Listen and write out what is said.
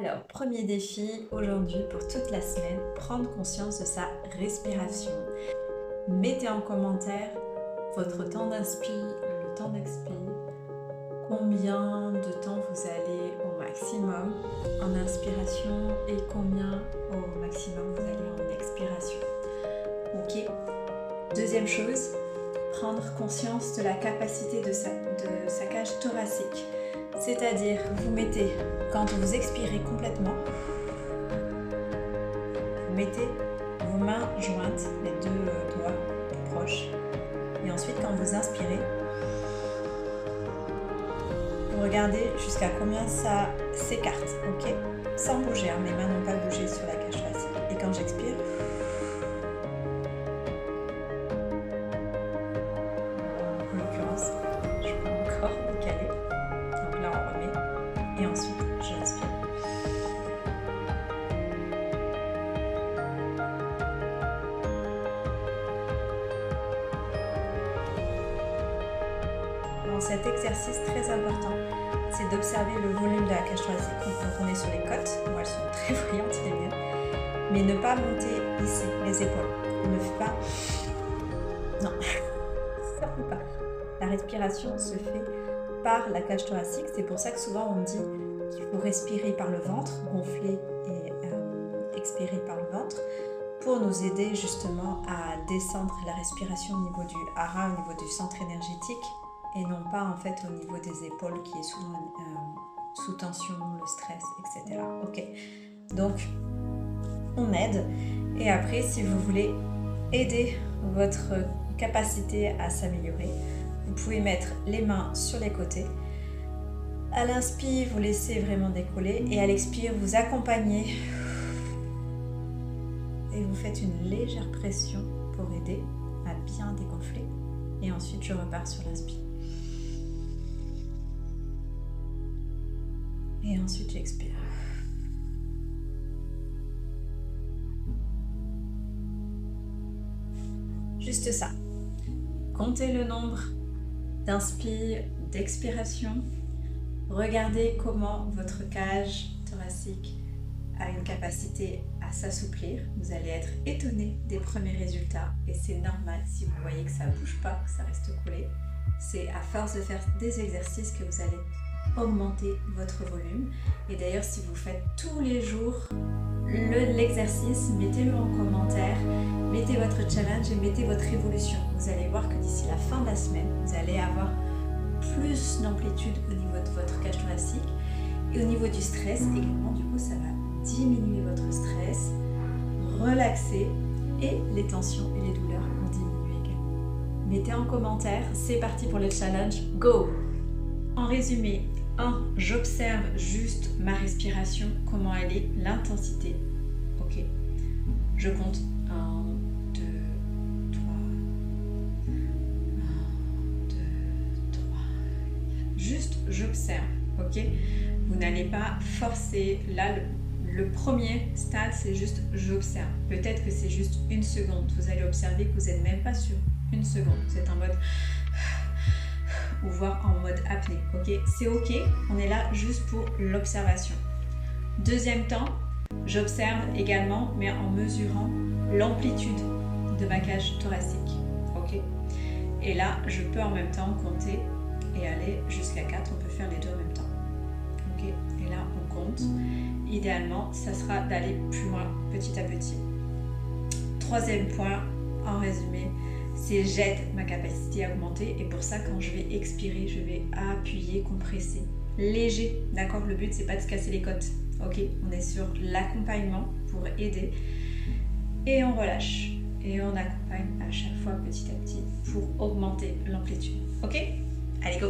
Alors, premier défi aujourd'hui pour toute la semaine, prendre conscience de sa respiration. Mettez en commentaire votre temps d'inspi, le temps d'expi, combien de temps vous allez au maximum en inspiration et combien au maximum vous allez en expiration. Ok. Deuxième chose, prendre conscience de la capacité de sa cage thoracique. C'est-à-dire, vous mettez, quand vous expirez complètement, vous mettez vos mains jointes, les deux doigts proches. Et ensuite, quand vous inspirez, vous regardez jusqu'à combien ça s'écarte, ok? Sans bouger, mes mains n'ont pas bougé sur la cage thoracique. Et quand j'expire, en l'occurrence, je peux encore décaler. Donc là, on remet. Et ensuite, j'inspire. Dans cet exercice très important, c'est d'observer le volume de la cage thoracique. Donc on est sur les côtes, moi elles sont très brillantes, les miennes. Mais ne pas monter ici, les épaules. On ne fait pas... Non, surtout pas. La respiration se fait par la cage thoracique. C'est pour ça que souvent on dit qu'il faut respirer par le ventre, gonfler et expirer par le ventre, pour nous aider justement à descendre la respiration au niveau du hara, au niveau du centre énergétique, et non pas en fait au niveau des épaules qui est souvent sous tension, le stress, etc. Ok, donc on aide, et après si vous voulez aider votre capacité à s'améliorer, vous pouvez mettre les mains sur les côtés. À l'inspire, vous laissez vraiment décoller, et à l'expire, vous accompagnez et vous faites une légère pression pour aider à bien dégonfler. Et ensuite, je repars sur l'inspire. Et ensuite, j'expire. Juste ça. Comptez le nombre d'inspire, d'expiration. Regardez comment votre cage thoracique a une capacité à s'assouplir. Vous allez être étonné des premiers résultats, et c'est normal si vous voyez que ça ne bouge pas, que ça reste collé. C'est à force de faire des exercices que vous allez augmenter votre volume. Et d'ailleurs, si vous faites tous les jours l'exercice, mettez-le en commentaire, mettez votre challenge et mettez votre évolution. Vous allez voir que d'ici la fin de la semaine, vous allez avoir plus d'amplitude au niveau de votre cage thoracique, et au niveau du stress également. Du coup, ça va diminuer votre stress, relaxer, et les tensions et les douleurs vont diminuer également. Mettez en commentaire. C'est parti pour le challenge, go! En résumé, 1. J'observe juste ma respiration, comment elle est, l'intensité. Ok. Je compte 1, 2, 3. 1, 2, 3. Juste j'observe, ok. Vous n'allez pas forcer. Là, le premier stade, c'est juste j'observe. Peut-être que c'est juste une seconde. Vous allez observer que vous n'êtes même pas sur une seconde. Vous êtes en mode... ou voire en mode apnée, ok. C'est ok, on est là juste pour l'observation. Deuxième temps, j'observe également, mais en mesurant l'amplitude de ma cage thoracique, ok. Et là, je peux en même temps compter et aller jusqu'à 4, on peut faire les deux en même temps, ok. Et là, on compte. Idéalement, ça sera d'aller plus loin petit à petit. Troisième point, en résumé, c'est j'aide ma capacité à augmenter, et pour ça, quand je vais expirer, je vais appuyer, compresser, léger, d'accord. Le but, c'est pas de se casser les côtes, ok. On est sur l'accompagnement pour aider, et on relâche, et on accompagne à chaque fois petit à petit pour augmenter l'amplitude, ok. Allez, go!